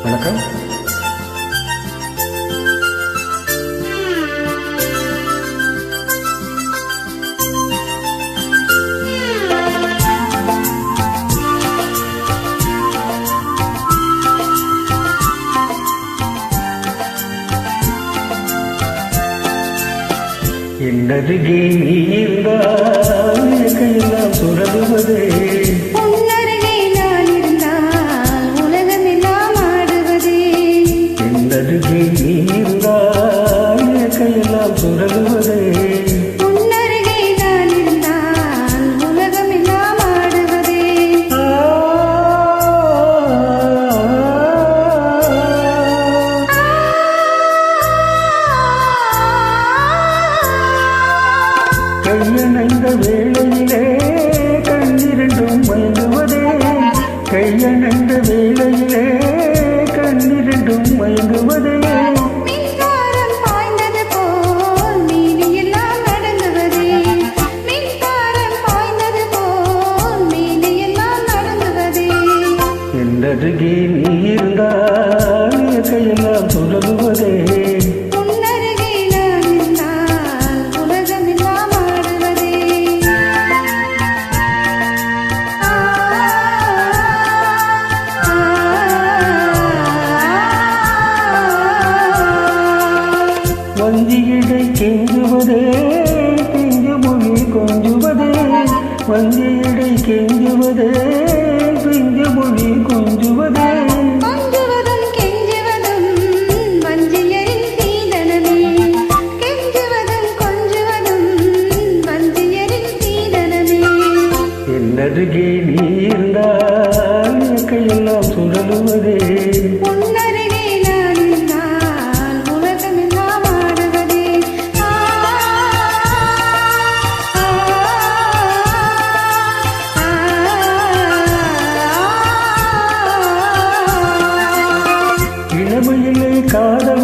வணக்கம். என்னருகே நீ இருந்தால் கையெல்லாம் சுழலுவதே, உன்னருகே நான் இருந்தால் உலகமெல்லாம் ஆடுவதே. என்னருகே நீ இருந்தால் கையெல்லாம் சுழலுவதே, உன்னருகே நான் இருந்தால் உலகமெல்லாம் ஆடுவதே. கையணைந்த வேளையிலே கண்ணிரண்டும் மயங்குவதே, கையணைந்த வேளையிலே கண்ணிரண்டும் மயங்குவதே. மின்சாரம் பாய்ந்தது போல் மீனியெல்லாம் நடந்துவதே, மின்சாரம் பாய்ந்தது போல் மீனியெல்லாம் நடந்துவதே. என்னருகே நீ இருந்தால் கையெல்லாம் சுழலுவதே, உன்னருகே நான் இருந்தால் உலகமெல்லாம் ஆடுவதே. வஞ்சியிடை கெஞ்சுவதே பிஞ்சு மொழி கொஞ்சுவதே, வஞ்சியிடை கெஞ்சுவதே பிஞ்சு மொழி கொஞ்சுவதே. கொஞ்சுவதும் கெஞ்சுவதும் வஞ்சியரின் சீதனமே, கெஞ்சுவதும் கொஞ்சுவதும் வஞ்சியரின் சீதனமே. என்னருகே நீ இருந்தால் கையெல்லாம் சுழலுவதே, உன்னருகே நான் இருந்தால் உலகமெல்லாம் ஆடுவதே. இளமையிலே காதல்